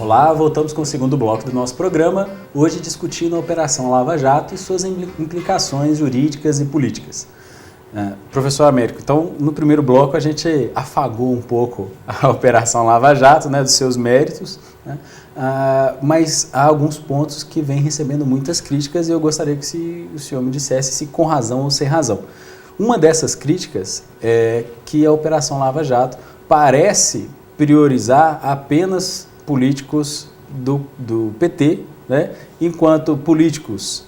Olá, voltamos com o segundo bloco do nosso programa, hoje discutindo a Operação Lava Jato e suas implicações jurídicas e políticas. Professor Américo, então no primeiro bloco a gente afagou um pouco a Operação Lava Jato, né, dos seus méritos, né, mas há alguns pontos que vêm recebendo muitas críticas e eu gostaria que o senhor me dissesse se com razão ou sem razão. Uma dessas críticas é que a Operação Lava Jato parece priorizar apenas políticos do PT, né, enquanto políticos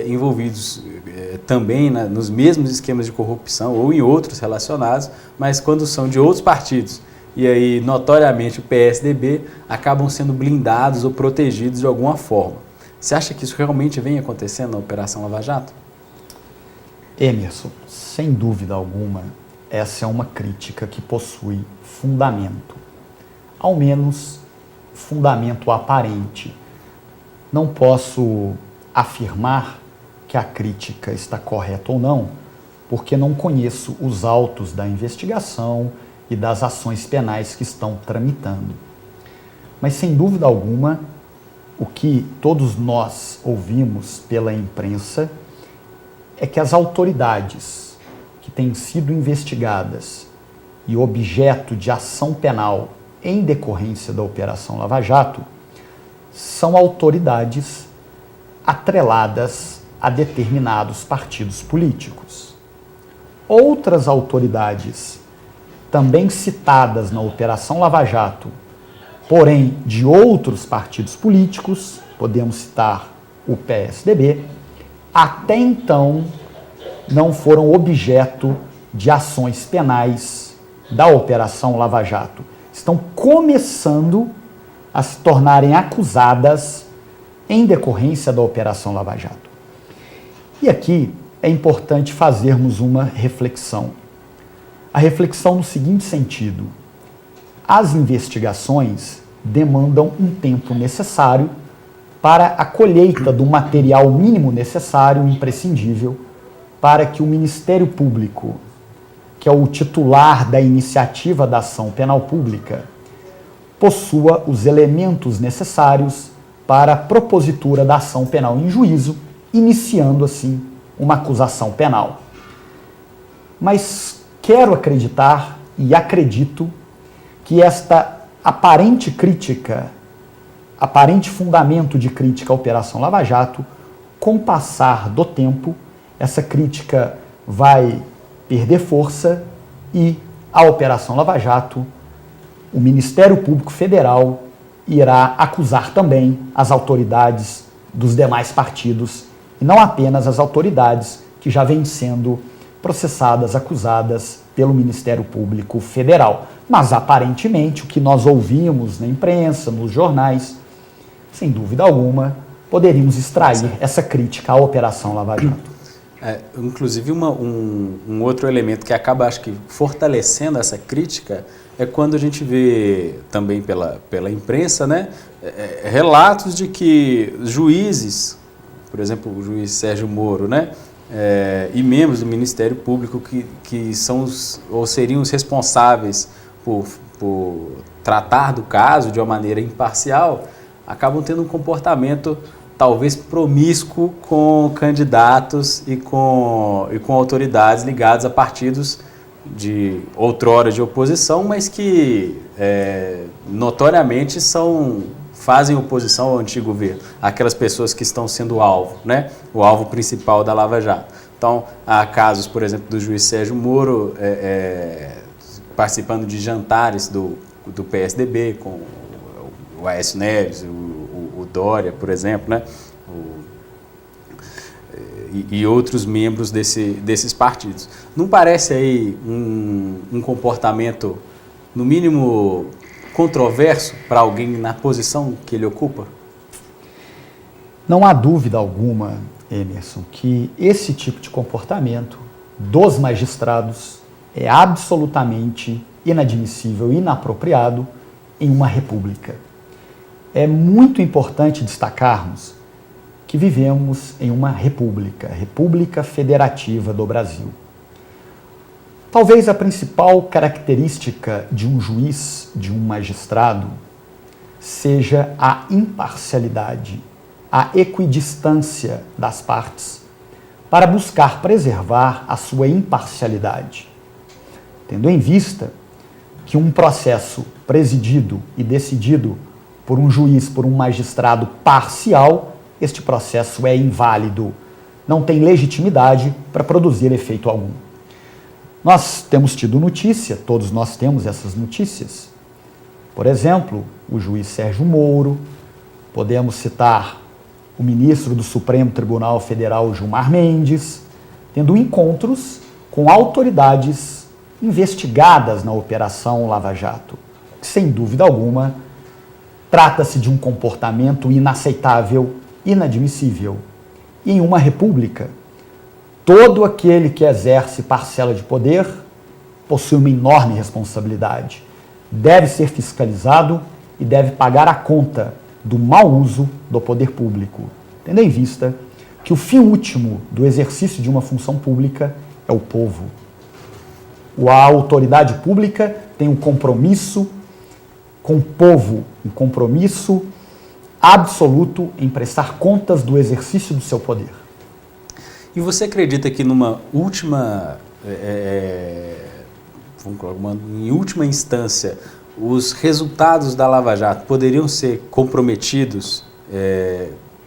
envolvidos também nos mesmos esquemas de corrupção ou em outros relacionados, mas quando são de outros partidos, e aí notoriamente o PSDB, acabam sendo blindados ou protegidos de alguma forma. Você acha que isso realmente vem acontecendo na Operação Lava Jato? Emerson, sem dúvida alguma, essa é uma crítica que possui fundamento, ao menos fundamento aparente. Não posso afirmar que a crítica está correta ou não, porque não conheço os autos da investigação e das ações penais que estão tramitando. Mas, sem dúvida alguma, o que todos nós ouvimos pela imprensa é que as autoridades que têm sido investigadas e objeto de ação penal em decorrência da Operação Lava Jato são autoridades atreladas a determinados partidos políticos. Outras autoridades também citadas na Operação Lava Jato, porém de outros partidos políticos, podemos citar o PSDB, até então não foram objeto de ações penais da Operação Lava Jato. Estão começando a se tornarem acusadas em decorrência da Operação Lava Jato. E aqui é importante fazermos uma reflexão. A reflexão no seguinte sentido: as investigações demandam um tempo necessário para a colheita do material mínimo necessário, imprescindível, para que o Ministério Público, que é o titular da iniciativa da ação penal pública, possua os elementos necessários para a propositura da ação penal em juízo, iniciando assim uma acusação penal. Mas quero acreditar e acredito que esta aparente crítica, aparente fundamento de crítica à Operação Lava Jato, com o passar do tempo, essa crítica vai perder força e a Operação Lava Jato, o Ministério Público Federal irá acusar também as autoridades dos demais partidos e não apenas as autoridades que já vêm sendo processadas, acusadas pelo Ministério Público Federal. Mas aparentemente o que nós ouvimos na imprensa, nos jornais, sem dúvida alguma, poderíamos extrair essa crítica à Operação Lava Jato. Inclusive um outro elemento que acaba, acho que, fortalecendo essa crítica é quando a gente vê também pela imprensa, né, relatos de que juízes, por exemplo, o juiz Sérgio Moro, né, e membros do Ministério Público que são ou seriam os responsáveis por tratar do caso de uma maneira imparcial, acabam tendo um comportamento talvez promíscuo com candidatos e com autoridades ligadas a partidos de outrora de oposição, mas que notoriamente fazem oposição ao antigo governo, aquelas pessoas que estão sendo alvo, né? O alvo principal da Lava Jato. Então, há casos, por exemplo, do juiz Sérgio Moro participando de jantares do PSDB com o Aécio Neves, o Dória, por exemplo, né? E outros membros desses partidos. Não parece aí um comportamento, no mínimo, controverso para alguém na posição que ele ocupa? Não há dúvida alguma, Emerson, que esse tipo de comportamento dos magistrados é absolutamente inadmissível e inapropriado em uma república. É muito importante destacarmos que vivemos em uma república federativa do Brasil. Talvez a principal característica de um juiz, de um magistrado, seja a imparcialidade, a equidistância das partes, para buscar preservar a sua imparcialidade, tendo em vista que um processo presidido e decidido por um juiz, por um magistrado parcial, este processo é inválido, não tem legitimidade para produzir efeito algum. Nós temos tido notícia, todos nós temos essas notícias. Por exemplo, o juiz Sérgio Moro, podemos citar o ministro do Supremo Tribunal Federal, Gilmar Mendes, tendo encontros com autoridades investigadas na Operação Lava Jato. Sem dúvida alguma, trata-se de um comportamento inaceitável, inadmissível. E em uma república, todo aquele que exerce parcela de poder possui uma enorme responsabilidade. Deve ser fiscalizado e deve pagar a conta do mau uso do poder público, tendo em vista que o fim último do exercício de uma função pública é o povo. A autoridade pública tem um compromisso com o povo, um compromisso absoluto em prestar contas do exercício do seu poder. E você acredita que numa última, em última instância, os resultados da Lava Jato poderiam ser comprometidos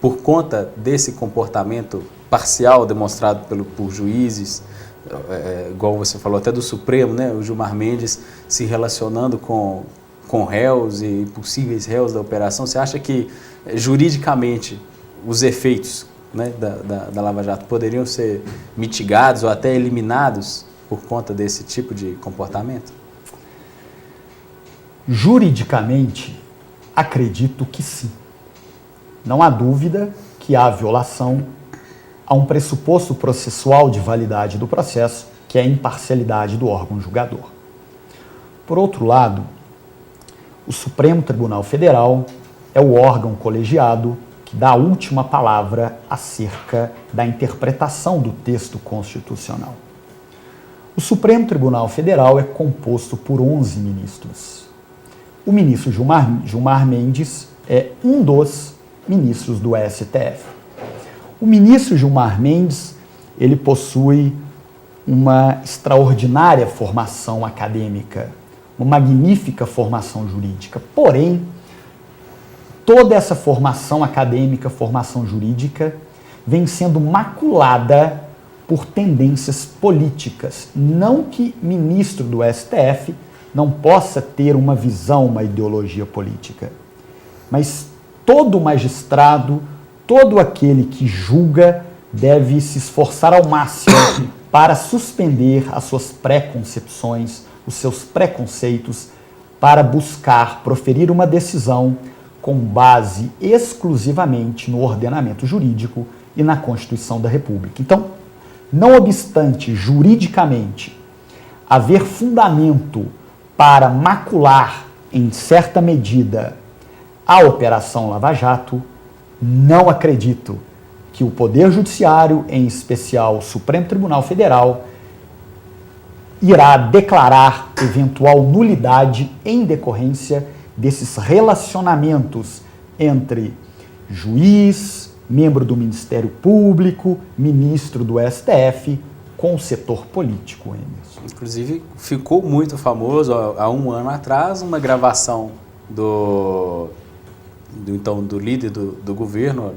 por conta desse comportamento parcial demonstrado por juízes, igual você falou até do Supremo, né? O Gilmar Mendes se relacionando com réus e possíveis réus da operação? Você acha que juridicamente os efeitos, né, da Lava Jato poderiam ser mitigados ou até eliminados por conta desse tipo de comportamento? Juridicamente, acredito que sim. Não há dúvida que há violação a um pressuposto processual de validade do processo, que é a imparcialidade do órgão julgador. Por outro lado, o Supremo Tribunal Federal é o órgão colegiado que dá a última palavra acerca da interpretação do texto constitucional. O Supremo Tribunal Federal é composto por 11 ministros. O ministro Gilmar Mendes é um dos ministros do STF. O ministro Gilmar Mendes, ele possui uma extraordinária formação acadêmica, uma magnífica formação jurídica. Porém, toda essa formação acadêmica, formação jurídica, vem sendo maculada por tendências políticas. Não que ministro do STF não possa ter uma visão, uma ideologia política, mas todo magistrado, todo aquele que julga deve se esforçar ao máximo para suspender as suas preconcepções, os seus preconceitos, para buscar proferir uma decisão com base exclusivamente no ordenamento jurídico e na Constituição da República. Então, não obstante juridicamente haver fundamento para macular, em certa medida, a Operação Lava Jato, não acredito que o Poder Judiciário, em especial o Supremo Tribunal Federal, irá declarar eventual nulidade em decorrência desses relacionamentos entre juiz, membro do Ministério Público, ministro do STF, com o setor político, Emerson. Inclusive, ficou muito famoso há um ano atrás uma gravação do líder do governo,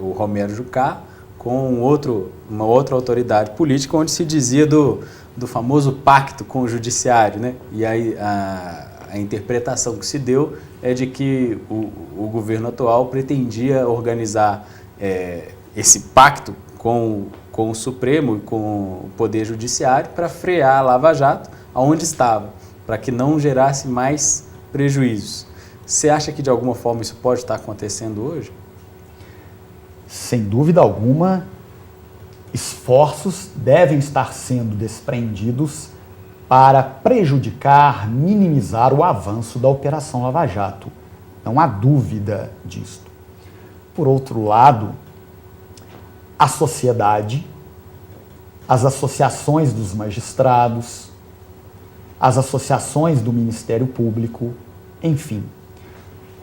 o Romero Jucá, com uma outra autoridade política, onde se dizia do famoso pacto com o judiciário, né? E aí a interpretação que se deu é de que o governo atual pretendia organizar esse pacto com o Supremo e com o Poder Judiciário para frear a Lava Jato aonde estava, para que não gerasse mais prejuízos. Você acha que de alguma forma isso pode estar acontecendo hoje? Sem dúvida alguma, esforços devem estar sendo desprendidos para prejudicar, minimizar o avanço da Operação Lava Jato. Não há dúvida disto. Por outro lado, a sociedade, as associações dos magistrados, as associações do Ministério Público, enfim,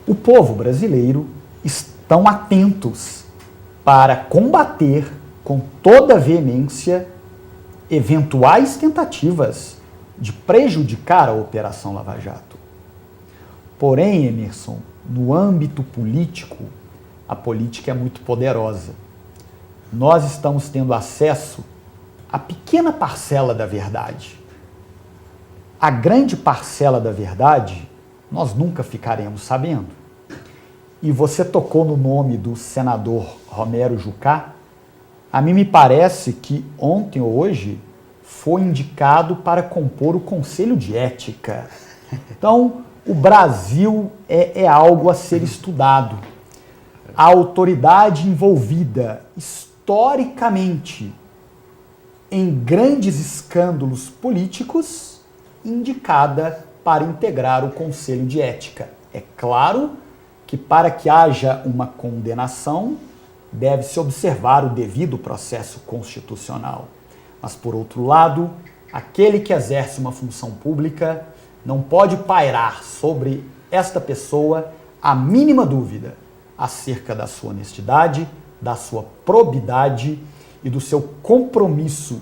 O povo brasileiro estão atentos para combater com toda veemência eventuais tentativas de prejudicar a Operação Lava Jato. Porém, Emerson, no âmbito político, a política é muito poderosa. Nós estamos tendo acesso a pequena parcela da verdade. A grande parcela da verdade, nós nunca ficaremos sabendo. E você tocou no nome do senador Romero Jucá. A mim me parece que ontem ou hoje foi indicado para compor o Conselho de Ética. Então, o Brasil é algo a ser estudado. A autoridade envolvida historicamente em grandes escândalos políticos, indicada para integrar o Conselho de Ética. É claro que para que haja uma condenação, deve-se observar o devido processo constitucional. Mas, por outro lado, aquele que exerce uma função pública não pode pairar sobre esta pessoa a mínima dúvida acerca da sua honestidade, da sua probidade e do seu compromisso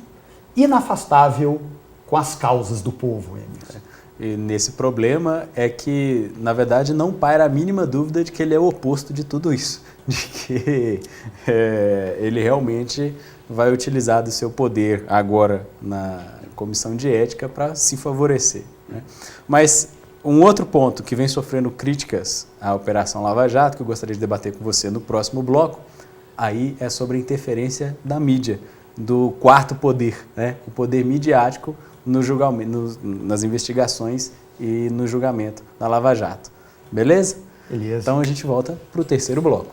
inafastável com as causas do povo, Emerson. E nesse problema é que, na verdade, não paira a mínima dúvida de que ele é o oposto de tudo isso, de que ele realmente vai utilizar do seu poder agora na Comissão de Ética para se favorecer, né? Mas um outro ponto que vem sofrendo críticas à Operação Lava Jato, que eu gostaria de debater com você no próximo bloco, aí é sobre a interferência da mídia, do quarto poder, né? O poder midiático no julgamento, nas investigações e no julgamento da Lava Jato. Beleza? Beleza. Então a gente volta para o terceiro bloco.